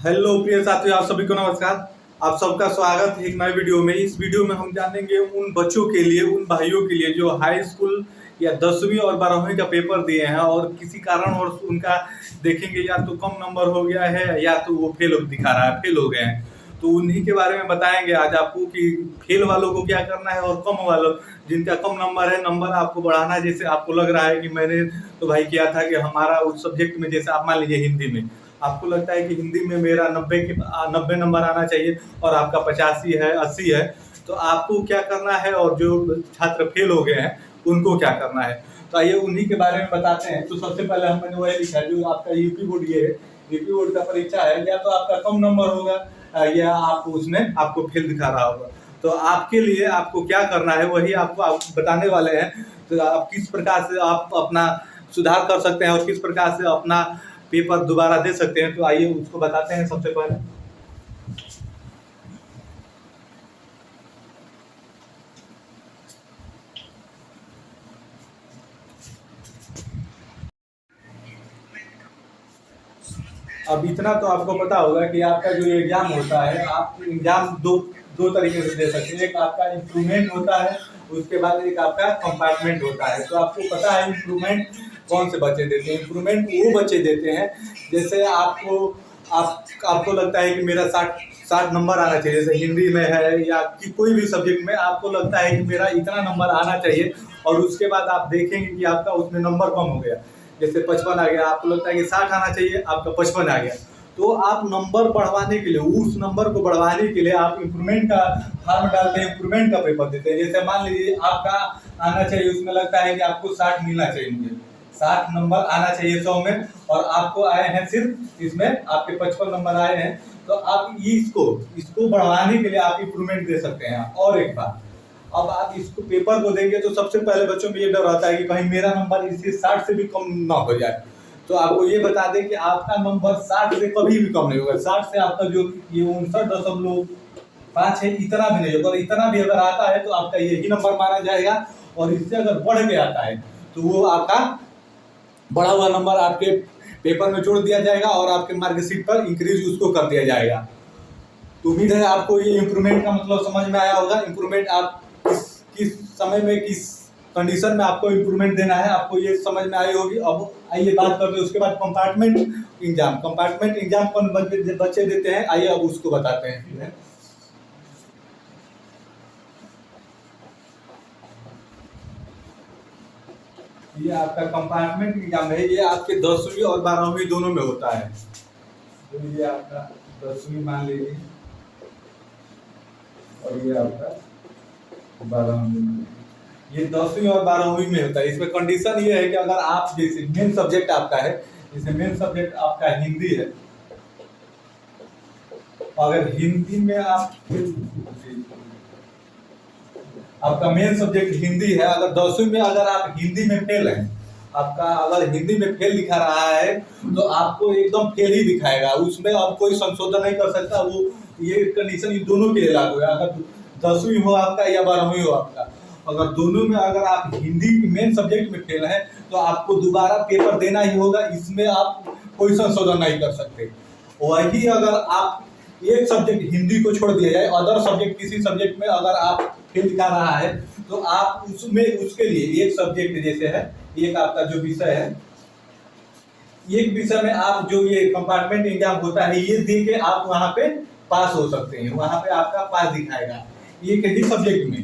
Hello प्रिय साथियों, आप सभी को नमस्कार। आप सबका स्वागत है एक नए वीडियो में। इस वीडियो में हम जानेंगे उन बच्चों के लिए, उन भाइयों के लिए जो हाई स्कूल या 10वीं और 12वीं का पेपर दिए हैं और किसी कारण और उनका देखेंगे या तो कम नंबर हो गया है या तो वो फेल दिखा रहा है, फेल हो गए हैं। तो उन्हीं के बारे में बताएंगे आज आपको कि फेल वालों को क्या करना है और कम वालों जिनका कम नंबर है, नंबर आपको बढ़ाना है। जैसे आपको लग रहा है कि मैंने तो भाई किया था कि हमारा उस सब्जेक्ट में, जैसे आप मान लीजिए हिंदी में आपको लगता है कि हिंदी में मेरा 90 नंबर आना चाहिए और आपका 85 है, 80 है, तो आपको क्या करना है और जो छात्र फेल हो गए हैं उनको क्या करना है। तो आइए उन्हीं के बारे में बताते हैं। तो सबसे पहले हमने वही लिखा है जो आपका यूपी बोर्ड ये है, यूपी बोर्ड का परीक्षा है, या तो आपका कम नंबर होगा या आप उसमें आपको फेल दिखा रहा होगा। तो आपके लिए आपको क्या करना है वही आपको बताने वाले हैं। तो आप किस प्रकार से आप अपना सुधार कर सकते हैं और किस प्रकार से अपना पेपर दोबारा दे सकते हैं। तो आइए उसको बताते हैं। सबसे पहले अब इतना तो आपको पता होगा कि आपका जो एग्जाम होता है, आप एग्जाम दो तरीके से दे सकते हैं। एक आपका इम्प्रूवमेंट होता है, उसके बाद एक आपका कंपार्टमेंट होता है। तो आपको पता है इम्प्रूवमेंट कौन से बच्चे देते हैं। इम्प्रूवमेंट वो बच्चे देते हैं जैसे आपको लगता है कि मेरा 60 नंबर आना चाहिए, जैसे हिंदी में है या कि कोई भी सब्जेक्ट में आपको लगता है कि मेरा इतना नंबर आना चाहिए, और उसके बाद आप देखेंगे कि आपका उसमें नंबर कम हो गया, जैसे 55 आ गया, आपको लगता है कि 60 आना चाहिए, आपका 55 आ गया। तो आप नंबर बढ़वाने के लिए, उस नंबर को बढ़वाने के लिए आप इम्प्रूवमेंट का फॉर्म डालते हैं, इम्प्रूवमेंट का पेपर देते हैं। जैसे मान लीजिए आपका आना चाहिए, उसमें लगता है कि आपको 60 मिलना चाहिए, मुझे 60 नंबर आना चाहिए 100 में, और आपको आए हैं सिर्फ इसमें आपके 55 नंबर आए हैं। तो आप इसको बढ़वाने के लिए आप इम्प्रूवमेंट दे सकते हैं। और एक बात, अब आप इसको पेपर को देंगे तो सबसे पहले बच्चों में ये डर आता है कि कहीं मेरा नंबर इससे 60 से भी कम ना हो जाए। तो आपको ये बता दें कि आपका नंबर 60 से कभी भी कम नहीं होगा। 60 से आपका जो ये 59.5 है, इतना भी नहीं होगा। इतना भी अगर आता है तो आपका यही नंबर माना जाएगा, और इससे अगर बढ़ के आता है तो वो आपका बढ़ा हुआ नंबर आपके पेपर में जोड़ दिया जाएगा और आपके मार्कशीट पर इंक्रीज उसको कर दिया जाएगा। तो उम्मीद है आपको ये इम्प्रूवमेंट का मतलब समझ में आया होगा। इम्प्रूवमेंट आप किस समय में, किस कंडीशन में आपको इम्प्रूवमेंट देना है, आपको ये समझ में आई होगी। अब आइए बात करते हैं उसके बाद कंपार्टमेंट एग्जाम। कंपार्टमेंट एग्जाम कौन बच्चे देते हैं, आइए अब उसको बताते हैं। ये आपका कंपार्टमेंट एग्जाम है, ये आपके 10वीं और 12वीं दोनों में होता है। तो ये आपका 10वीं मान लीजिए और ये आपका 12वीं, ये 10वीं और 12वीं में होता है। इसमें कंडीशन ये है कि अगर आप, जैसे मेन सब्जेक्ट आपका है, जैसे मेन सब्जेक्ट आपका हिंदी है, अगर हिंदी में आपका मेन सब्जेक्ट हिंदी है, अगर 10वीं में अगर आप हिंदी में फेल हैं, आपका अगर हिंदी में फेल दिखा रहा है तो आपको एकदम फेल ही दिखाएगा, उसमें आप कोई संशोधन नहीं कर सकता। वो ये कंडीशन ये दोनों के लिए लागू है, अगर 10वीं हो आपका या 12वीं हो आपका। अगर दोनों में अगर आप हिंदी मेन सब्जेक्ट में फेल हैं तो आपको दोबारा पेपर देना ही होगा, इसमें आप कोई संशोधन नहीं कर सकते। वही अगर आप एक सब्जेक्ट हिंदी को छोड़ दिया जाए, अदर सब्जेक्ट किसी सब्जेक्ट में अगर आप फेल दिखा रहा है तो आप उसमें उसके लिए एक सब्जेक्ट जैसे है, एक आपका जो विषय है, एक विषय में आप जो ये कंपार्टमेंट एग्जाम होता है ये दे के आप वहां पे पास हो सकते हैं, वहां पे आपका पास दिखाएगा। एक ही सब्जेक्ट में,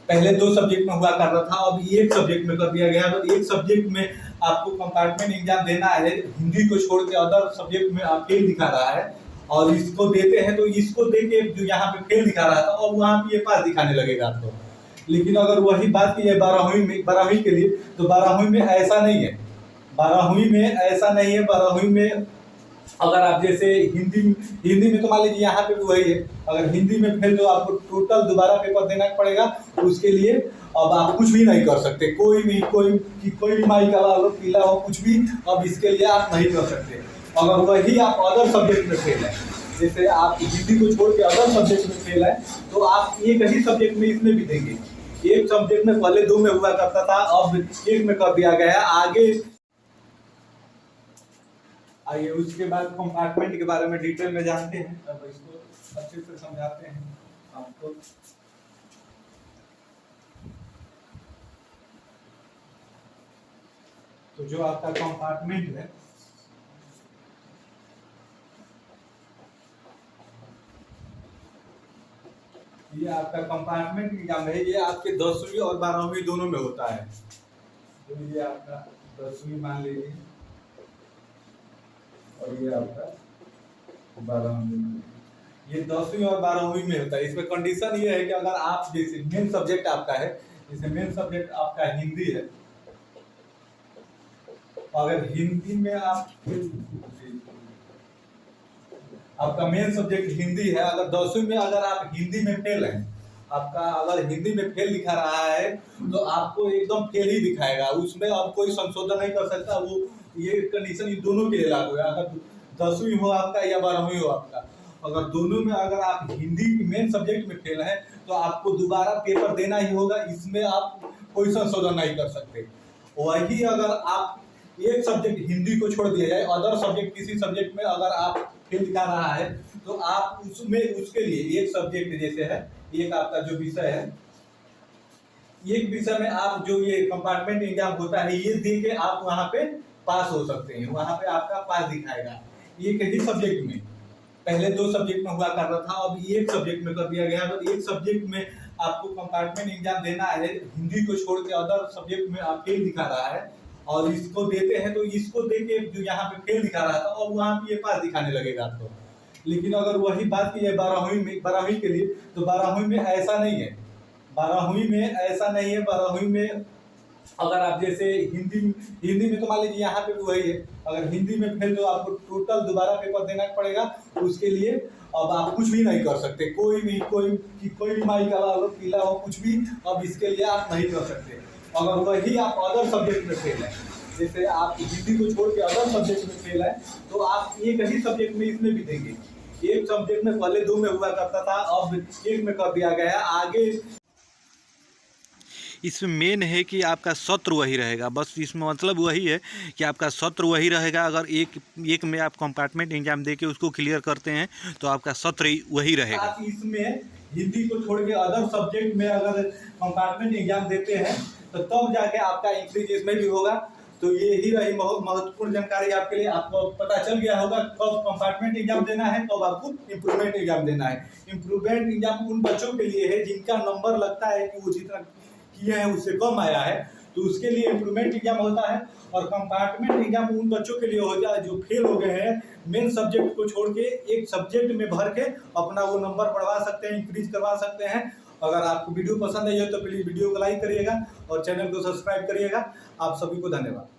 पहले 2 सब्जेक्ट में हुआ करता था, अब एक सब्जेक्ट में कर दिया गया। तो एक सब्जेक्ट में आपको कंपार्टमेंट एग्जाम देना है, हिंदी को छोड़ के अदर सब्जेक्ट में आप फेल दिखा रहा है और इसको देते हैं, तो इसको दे के जो यहाँ पे फेल दिखा रहा था और वहाँ पे ये पास दिखाने लगेगा आपको। लेकिन अगर वही बात की है 12वीं के लिए, तो 12वीं में ऐसा नहीं है। 12वीं में ऐसा नहीं है। 12वीं में अगर आप जैसे हिंदी में तो मान लीजिए यहाँ पे भी वही है, अगर हिंदी में फेल तो आपको टोटल दोबारा पेपर देना पड़ेगा। उसके लिए अब आप कुछ भी नहीं कर सकते, कोई भी माई का हो, पीला हो, कुछ भी अब इसके लिए आप नहीं कर सकते। अगर वही आप अदर सब्जेक्ट में फेल है, जैसे आप हिंदी को छोड़ के अदर सब्जेक्ट में फेल है, तो आप एक ही सब्जेक्ट में इसमें भी देंगे। एक सब्जेक्ट में पहले 2 में हुआ करता था, अब 1 में कर दिया गया है। आइए उसके बाद कंपार्टमेंट के बारे में डिटेल में जानते हैं। अब इसको अच्छे से समझाते हैं आपको। तो जो आपका कंपार्टमेंट है, ये आपका कंपार्टमेंट एग्जाम है, ये आपके 10वीं और 12वीं दोनों में होता है। तो ये आपका 10वीं मान लीजिए और ये आपका 12वीं, ये 10वीं और 12वीं में होता है। इसमें कंडीशन ये है कि अगर आप जैसे मेन सब्जेक्ट आपका है, जैसे मेन सब्जेक्ट आपका हिंदी है, अगर हिंदी में आपका मेन सब्जेक्ट हिंदी है, अगर 10वीं में अगर आप हिंदी में फेल हैं, आपका अगर हिंदी में फेल दिखा रहा है तो आपको एकदम फेल ही दिखाएगा, उसमें आप कोई संशोधन नहीं कर सकता। वो ये कंडीशन ये दोनों के लिए लागू है, अगर 10वीं हो आपका या 12वीं हो आपका, अगर दोनों में अगर आप हिंदी मेन सब्जेक्ट में फेल हैं तो आपको दोबारा पेपर देना ही होगा, इसमें आप कोई संशोधन नहीं कर सकते। वही अगर आप एक सब्जेक्ट हिंदी को छोड़ दिया जाए, अदर सब्जेक्ट किसी सब्जेक्ट में अगर आप फेल दिखा रहा है तो आप उसमें उसके लिए एक सब्जेक्ट जैसे है, एक आपका जो विषय है, एक विषय में आप जो ये कंपार्टमेंट एग्जाम होता है ये दे के आप वहां पे पास हो सकते हैं, वहां पे आपका पास दिखाएगा। एक ही सब्जेक्ट में, पहले 2 सब्जेक्ट में हुआ कर रहा था, अब एक सब्जेक्ट में कर दिया गया। तो एक सब्जेक्ट में आपको कंपार्टमेंट एग्जाम देना है, हिंदी को छोड़ के अदर सब्जेक्ट में आप फेल दिखा रहा है और इसको देते हैं, तो इसको दे के जो यहाँ पे फेल दिखा रहा था और वहाँ पे ये पास दिखाने लगेगा आपको। लेकिन अगर वही बात की है 12वीं के लिए, तो 12वीं में ऐसा नहीं है। 12वीं में ऐसा नहीं है। 12वीं में अगर आप जैसे हिंदी में तो मान लीजिए यहाँ पे भी वही है, अगर हिंदी में फेल तो आपको टोटल दोबारा पेपर देना पड़ेगा। उसके लिए अब आप कुछ भी नहीं कर सकते, कोई भी माई का हो, पीला हो, कुछ भी अब इसके लिए आप नहीं कर सकते। अगर वही आप अदर सब्जेक्ट में फेल है, जैसे आप हिंदी को छोड़ के अदर सब्जेक्ट में फेल है, तो आप एक ही सब्जेक्ट में इसमें भी देंगे। एक सब्जेक्ट में पहले 2 में हुआ करता था, अब 1 में कर दिया गया है। आगे इसमें मेन है कि आपका सत्र वही रहेगा, बस इसमें मतलब वही है कि आपका सत्र वही रहेगा। अगर एक में आप कंपार्टमेंट एग्जाम देके उसको क्लियर करते हैं तो आपका सत्र वही रहेगा। आप इसमें हिंदी को छोड़ के अदर सब्जेक्ट में अगर कंपार्टमेंट एग्जाम देते हैं तो तब जाके आपका इंक्रीज इसमें भी होगा। तो ये ही रही बहुत महत्वपूर्ण जानकारी आपके लिए। आपको पता चल गया होगा कब कंपार्टमेंट एग्जाम देना है, कब आपको इम्प्रूवमेंट एग्जाम देना है। इम्प्रूवमेंट एग्जाम उन बच्चों के लिए है जिनका नंबर लगता है कि वो जितना किए हैं उससे कम आया है, तो उसके लिए इम्प्रूवमेंट एग्जाम होता है। और कंपार्टमेंट एग्जाम उन बच्चों के लिए होता है जो फेल हो गए हैं, मेन सब्जेक्ट को छोड़ के एक सब्जेक्ट में भर के अपना वो नंबर बढ़वा सकते हैं, इंक्रीज करवा सकते हैं। अगर आपको वीडियो पसंद आई हो तो प्लीज़ वीडियो को लाइक करिएगा और चैनल को सब्सक्राइब करिएगा। आप सभी को धन्यवाद।